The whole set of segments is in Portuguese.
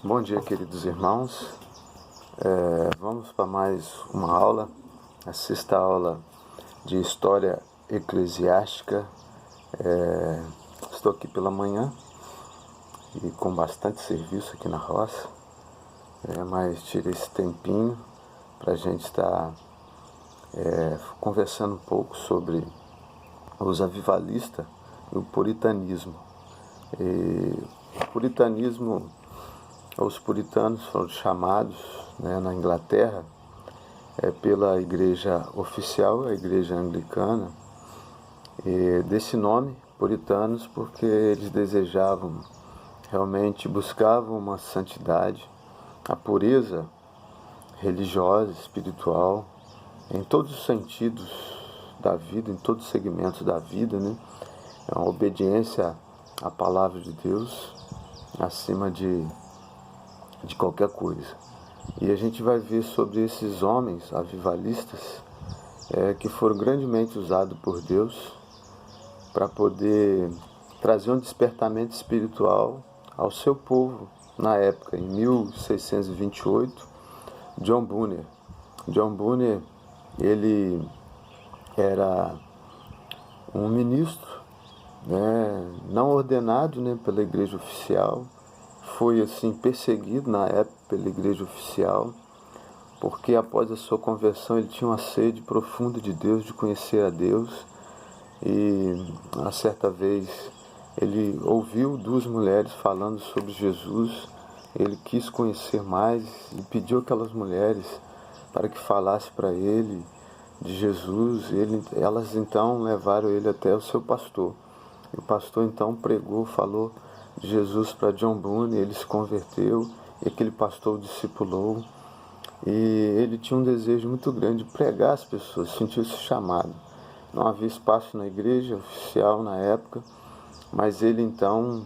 Bom dia, queridos irmãos. Vamos para mais uma aula, a sexta aula de História Eclesiástica. Estou aqui pela manhã e com bastante serviço aqui na roça, mas tirei esse tempinho para a gente estar conversando um pouco sobre os avivalistas e o puritanismo. O puritanismo, os puritanos foram chamados, na Inglaterra, pela igreja oficial, a igreja anglicana, desse nome, puritanos, porque eles desejavam, realmente buscavam uma santidade, a pureza religiosa, espiritual, em todos os sentidos da vida, em todos os segmentos da vida, É uma obediência à palavra de Deus acima de qualquer coisa. E a gente vai ver sobre esses homens avivalistas que foram grandemente usados por Deus para poder trazer um despertamento espiritual ao seu povo na época. Em 1628, John Bunyan, ele era um ministro, não ordenado, pela igreja oficial. Foi assim perseguido na época pela igreja oficial, porque após a sua conversão ele tinha uma sede profunda de Deus, de conhecer a Deus. E a certa vez ele ouviu duas mulheres falando sobre Jesus. Ele quis conhecer mais e pediu aquelas mulheres para que falasse para ele de Jesus. Elas então levaram ele até o seu pastor. E o pastor então pregou, falou de Jesus para John Bunyan. Ele se converteu e aquele pastor o discipulou. E ele tinha um desejo muito grande de pregar às pessoas, sentiu-se chamado. Não havia espaço na igreja oficial na época, mas ele então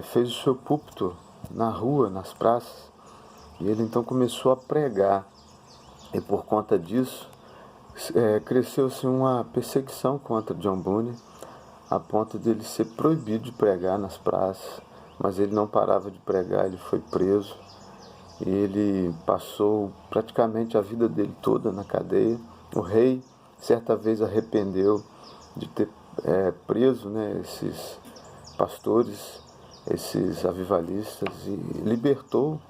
fez o seu púlpito na rua, nas praças, e ele então começou a pregar. E por conta disso, cresceu-se uma perseguição contra John Bunyan, a ponto de ele ser proibido de pregar nas praças. Mas ele não parava de pregar, ele foi preso. E ele passou praticamente a vida dele toda na cadeia. O rei, certa vez, arrependeu de ter preso esses pastores, esses avivalistas, e libertou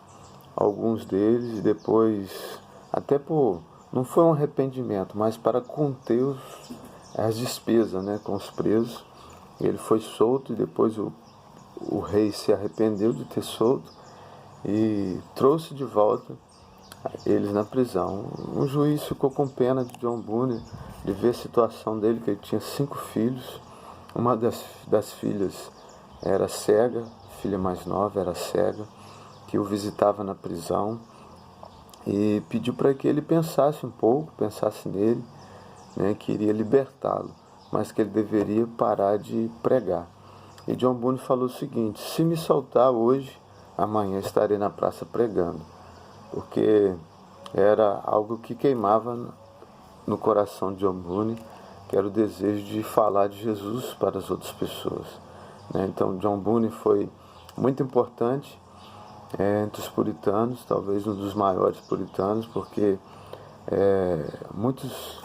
alguns deles. E depois, não foi um arrependimento, mas para conter as despesas com os presos. Ele foi solto e depois o rei se arrependeu de ter solto e trouxe de volta eles na prisão. Um juiz ficou com pena de John Bunyan, de ver a situação dele, que ele tinha 5 filhos. Uma das filhas era cega, a filha mais nova era cega, que o visitava na prisão, e pediu para que ele pensasse um pouco, pensasse nele, que iria libertá-lo, mas que ele deveria parar de pregar. E John Bunyan falou o seguinte: se me soltar hoje, amanhã estarei na praça pregando, porque era algo que queimava no coração de John Bunyan, que era o desejo de falar de Jesus para as outras pessoas. Então John Bunyan foi muito importante entre os puritanos, talvez um dos maiores puritanos, porque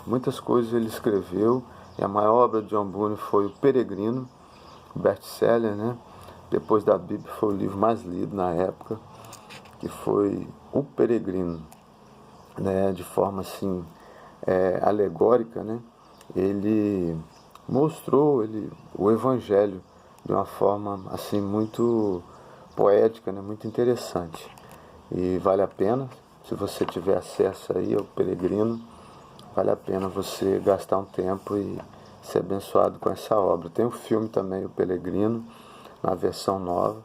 muitas coisas ele escreveu, e a maior obra de John Bunyan foi O Peregrino, best-seller, Depois da Bíblia foi o livro mais lido na época, que foi O Peregrino, de forma assim alegórica, Ele mostrou o Evangelho de uma forma assim muito poética, muito interessante. E vale a pena, se você tiver acesso aí ao Peregrino, vale a pena você gastar um tempo e ser abençoado com essa obra. Tem um filme também, O Peregrino, na versão nova.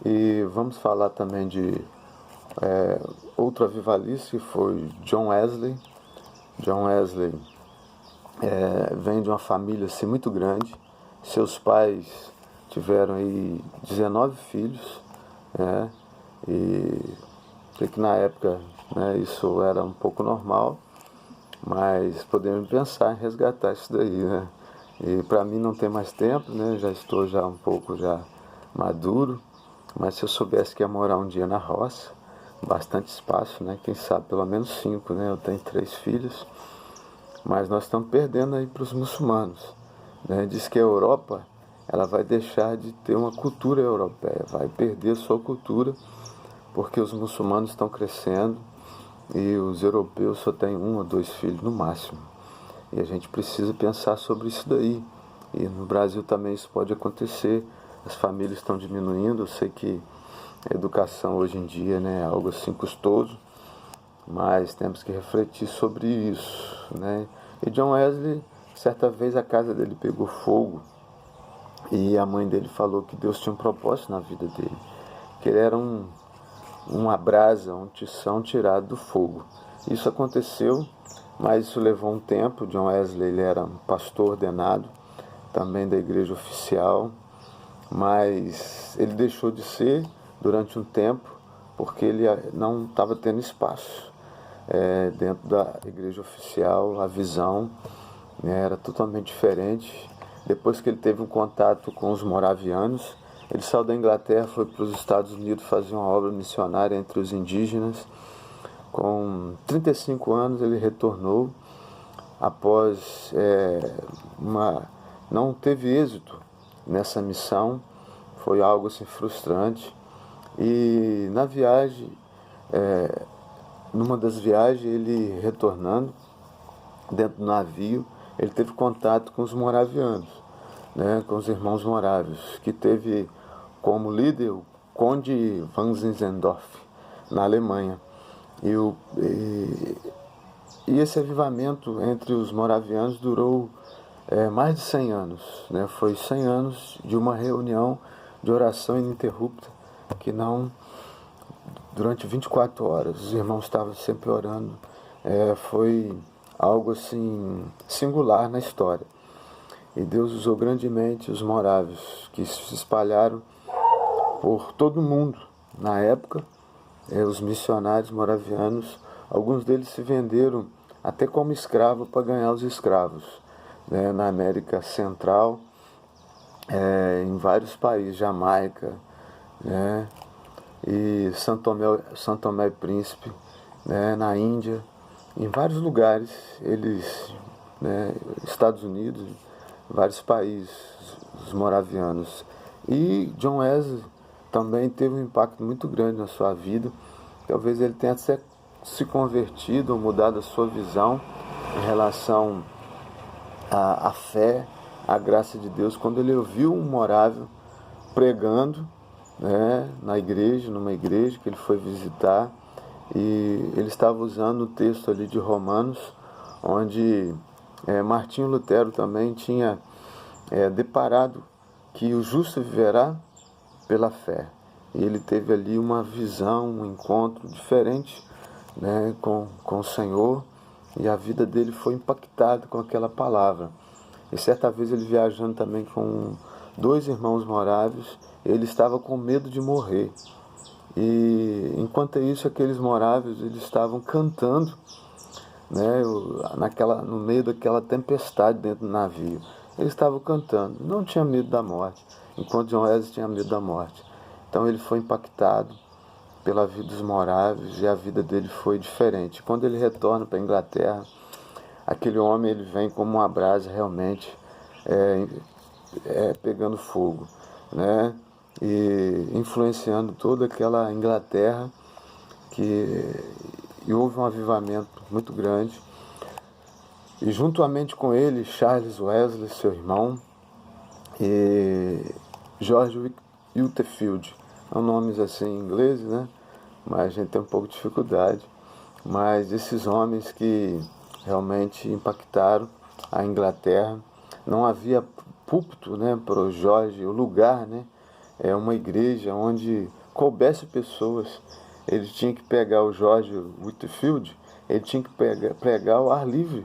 E vamos falar também de outro avivalista, que foi John Wesley. John Wesley vem de uma família assim, muito grande. Seus pais tiveram aí 19 filhos, e sei que na época isso era um pouco normal, mas podemos pensar em resgatar isso daí, E para mim não tem mais tempo, já estou um pouco maduro, Mas se eu soubesse que ia morar um dia na roça, bastante espaço, né? Quem sabe pelo menos 5, né? Eu tenho 3 filhos, mas nós estamos perdendo aí para os muçulmanos, né? Diz que a Europa ela vai deixar de ter uma cultura europeia, vai perder sua cultura, porque os muçulmanos estão crescendo e os europeus só têm 1 ou 2 filhos no máximo. E a gente precisa pensar sobre isso daí. E no Brasil também isso pode acontecer. As famílias estão diminuindo. Eu sei que a educação hoje em dia, né, é algo assim custoso, mas temos que refletir sobre isso, né? E John Wesley, certa vez a casa dele pegou fogo e a mãe dele falou que Deus tinha um propósito na vida dele, que ele era uma brasa, um tição tirado do fogo. Isso aconteceu, mas isso levou um tempo. John Wesley ele era um pastor ordenado, também da igreja oficial, mas ele deixou de ser durante um tempo, porque ele não estava tendo espaço dentro da igreja oficial. A visão, né, era totalmente diferente. Depois que ele teve um contato com os moravianos, ele saiu da Inglaterra, foi para os Estados Unidos fazer uma obra missionária entre os indígenas. Com 35 anos ele retornou, após não teve êxito nessa missão, foi algo assim frustrante. E na viagem, numa das viagens, ele retornando dentro do navio, ele teve contato com os moravianos, né, com os irmãos morávios, que teve como líder o Conde von Zinzendorf, na Alemanha. E esse avivamento entre os moravianos durou mais de 100 anos. Né? Foi 100 anos de uma reunião de oração ininterrupta, que não durante 24 horas. Os irmãos estavam sempre orando. Foi algo assim singular na história. E Deus usou grandemente os morávios, que se espalharam por todo o mundo. Na época, os missionários moravianos, alguns deles se venderam até como escravo para ganhar os escravos, né? Na América Central, em vários países, Jamaica, né? E São Tomé e Príncipe, né? Na Índia, em vários lugares, eles, né? Estados Unidos, vários países, os moravianos. E John Wesley também teve um impacto muito grande na sua vida. Talvez ele tenha se convertido ou mudado a sua visão em relação à fé, à graça de Deus, quando ele ouviu um morável pregando, né, numa igreja que ele foi visitar, e ele estava usando o texto ali de Romanos, onde Martinho Lutero também tinha deparado que o justo viverá pela fé. E ele teve ali uma visão, um encontro diferente, né, com o Senhor, e a vida dele foi impactada com aquela palavra. E certa vez ele viajando também com 2 irmãos morávios, ele estava com medo de morrer. E enquanto isso, aqueles morávios eles estavam cantando, né, no meio daquela tempestade dentro do navio. Eles estavam cantando, não tinha medo da morte, enquanto John Wesley tinha medo da morte. Então ele foi impactado pela vida dos morávios e a vida dele foi diferente. Quando ele retorna para a Inglaterra, aquele homem ele vem como uma brasa realmente pegando fogo, né? E influenciando toda aquela Inglaterra, e houve um avivamento muito grande. E juntamente com ele, Charles Wesley, seu irmão, e George Whitefield. São nomes assim em inglês, né? Mas a gente tem um pouco de dificuldade. Mas esses homens que realmente impactaram a Inglaterra. Não havia púlpito, né, para o George, o lugar, né? É uma igreja onde coubesse pessoas. Ele tinha que pegar o George Whitefield, ele tinha que pregar ao ar livre,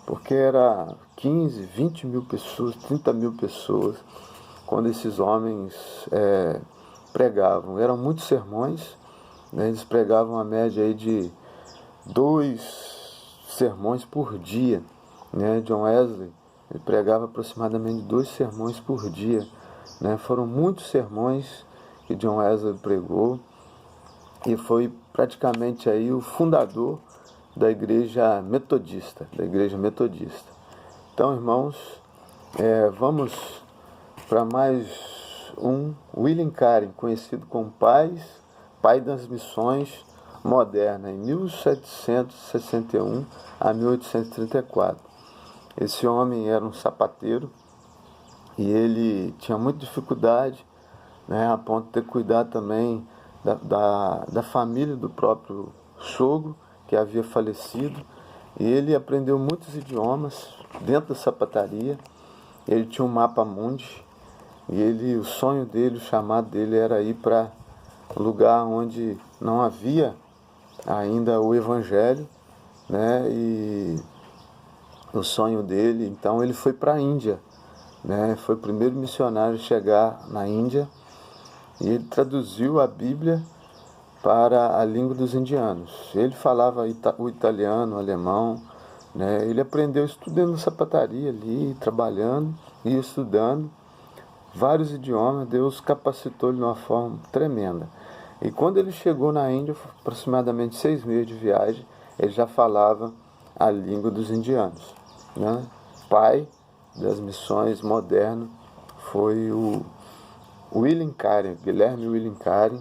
porque era 15, 20 mil pessoas, 30 mil pessoas, quando esses homens pregavam. Eram muitos sermões, né? Eles pregavam a média aí de 2 sermões por dia, né? John Wesley, ele pregava aproximadamente 2 sermões por dia, né? Foram muitos sermões que John Wesley pregou, e foi praticamente aí o fundador da igreja metodista, Então, irmãos, vamos para mais um. William Carey, conhecido como pai das missões modernas, em 1761 a 1834. Esse homem era um sapateiro e ele tinha muita dificuldade, a ponto de ter que cuidar também da família do próprio sogro, que havia falecido. E ele aprendeu muitos idiomas dentro da sapataria. Ele tinha um mapa mundi e o sonho dele, o chamado dele era ir para um lugar onde não havia ainda o evangelho, e o sonho dele, então ele foi para a Índia, foi o primeiro missionário a chegar na Índia, e ele traduziu a Bíblia para a língua dos indianos. Ele falava o italiano, o alemão, ele aprendeu estudando sapataria ali, trabalhando e estudando vários idiomas. Deus capacitou ele de uma forma tremenda. E quando ele chegou na Índia, aproximadamente 6 meses de viagem, ele já falava a língua dos indianos. Pai das missões modernas foi o William Carey, Guilherme William Carey,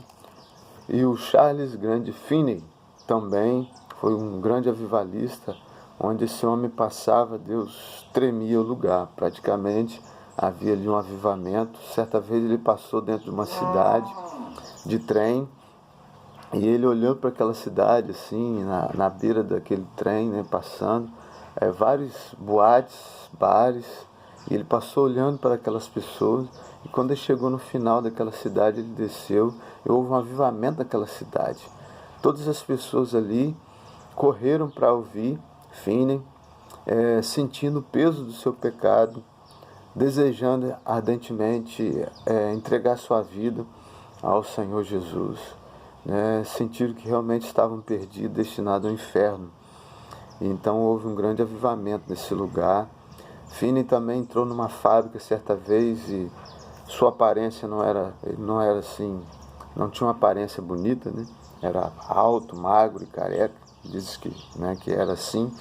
e o Charles Grant Finney também foi um grande avivalista. Onde esse homem passava, Deus tremia o lugar, praticamente havia ali um avivamento. Certa vez ele passou dentro de uma cidade de trem, e ele olhou para aquela cidade assim, na beira daquele trem, passando, vários boates, bares, e ele passou olhando para aquelas pessoas, e quando ele chegou no final daquela cidade, ele desceu, e houve um avivamento naquela cidade. Todas as pessoas ali correram para ouvir Finney, sentindo o peso do seu pecado, desejando ardentemente entregar sua vida ao Senhor Jesus, sentiram que realmente estavam perdidos, destinados ao inferno. Então houve um grande avivamento nesse lugar. Finney também entrou numa fábrica certa vez e sua aparência não era assim, não tinha uma aparência bonita, Era alto, magro e careca, diz que era assim.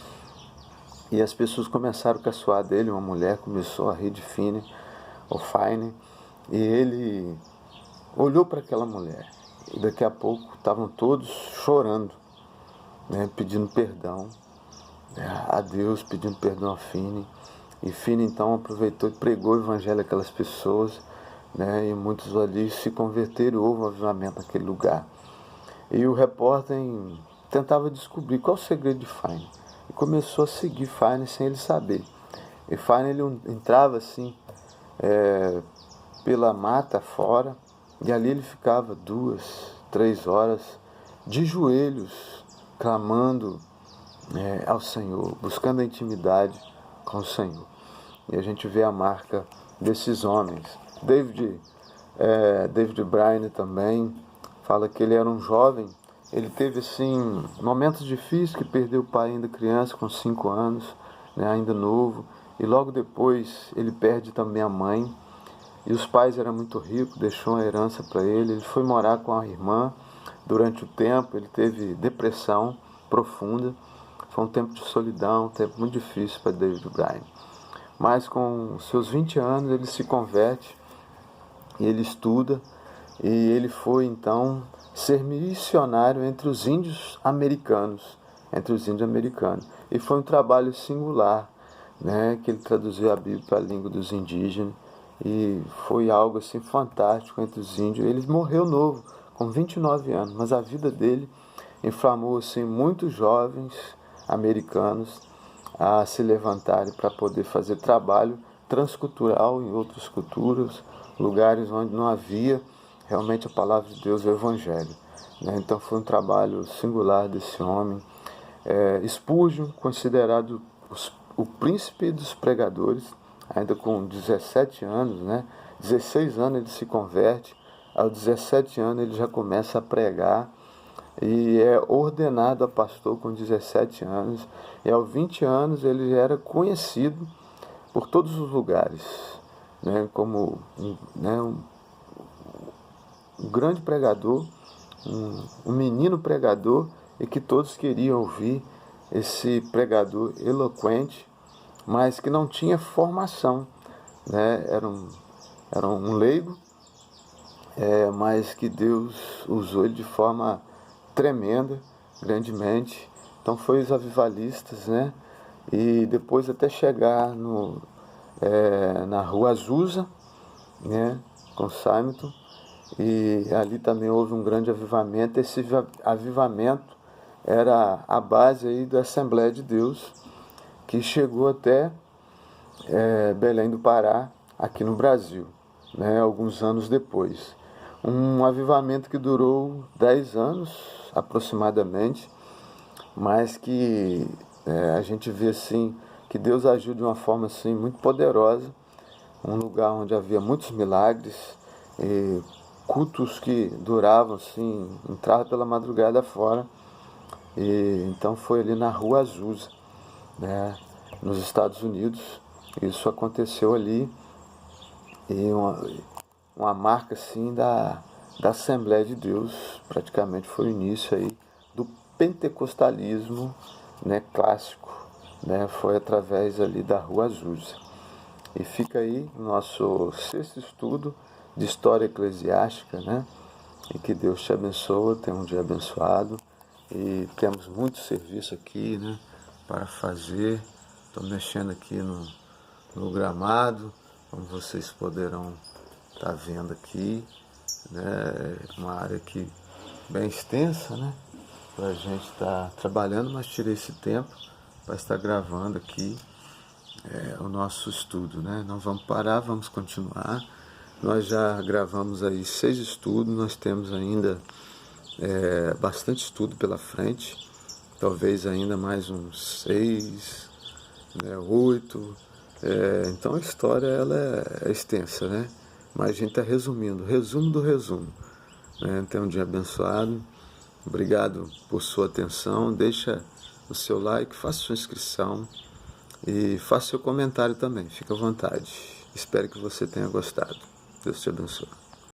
E as pessoas começaram a caçoar dele, uma mulher começou a rir de Finney, e ele olhou para aquela mulher. E daqui a pouco estavam todos chorando, pedindo perdão a Deus, pedindo perdão a Finney. E Finney então aproveitou e pregou o evangelho àquelas pessoas, e muitos ali se converteram, houve um avivamento naquele lugar. E o repórter tentava descobrir qual o segredo de Finney. E começou a seguir Finney sem ele saber. E Finney ele entrava assim, pela mata fora, e ali ele ficava 2, 3 horas de joelhos, clamando ao Senhor, buscando a intimidade com o Senhor. E a gente vê a marca desses homens. David Brainerd também fala que ele era um jovem. Ele teve assim momentos difíceis, que perdeu o pai ainda criança, com 5 anos, ainda novo, e logo depois ele perde também a mãe. E os pais eram muito ricos, deixou uma herança para ele. Ele foi morar com a irmã. Durante o tempo ele teve depressão profunda. Foi um tempo de solidão, um tempo muito difícil para David Brainerd. Mas com seus 20 anos ele se converte e ele estuda, e ele foi então ser missionário entre os índios americanos. E foi um trabalho singular, que ele traduziu a Bíblia para a língua dos indígenas, e foi algo assim fantástico entre os índios. Ele morreu novo, com 29 anos, mas a vida dele inflamou assim muitos jovens americanos a se levantarem para poder fazer trabalho transcultural em outras culturas, lugares onde não havia realmente a palavra de Deus, o Evangelho. Então foi um trabalho singular desse homem. Spurgeon, considerado o príncipe dos pregadores, ainda com 17 anos, 16 anos ele se converte, aos 17 anos ele já começa a pregar, e é ordenado a pastor com 17 anos, e aos 20 anos ele já era conhecido por todos os lugares, como um grande pregador, um menino pregador, e que todos queriam ouvir esse pregador eloquente, mas que não tinha formação, né? Era um leigo, mas que Deus usou ele de forma tremenda, grandemente. Então foi os avivalistas, né? E depois até chegar na Rua Azusa, né? Com Simonton, e ali também houve um grande avivamento. Esse avivamento era a base aí da Assembleia de Deus, que chegou até Belém do Pará, aqui no Brasil, né? Alguns anos depois. Um avivamento que durou 10 anos aproximadamente, mas que a gente vê assim que Deus agiu de uma forma assim muito poderosa, um lugar onde havia muitos milagres, cultos que duravam assim, entrava pela madrugada fora. E então foi ali na Rua Azusa, né, nos Estados Unidos. Isso aconteceu ali, e uma marca assim da Assembleia de Deus, praticamente foi o início aí do pentecostalismo, né, clássico, né, foi através ali da Rua Azusa. E fica aí o nosso 6º estudo de história eclesiástica, né, e que Deus te abençoe, tenha um dia abençoado, e temos muito serviço aqui, né, para fazer. Estou mexendo aqui no gramado, como vocês poderão estar vendo aqui, né? Uma área aqui bem extensa, né? Para a gente estar trabalhando, mas tirei esse tempo para estar gravando aqui o nosso estudo, né? Não vamos parar, vamos continuar. Nós já gravamos aí 6 estudos, nós temos ainda bastante estudo pela frente, talvez ainda mais uns 6, né, 8. Então a história ela é extensa, né? Mas a gente está resumindo, resumo do resumo. Né? Tenha um dia abençoado. Obrigado por sua atenção. Deixa o seu like, faça sua inscrição e faça seu comentário também. Fique à vontade. Espero que você tenha gostado. Deus te abençoe.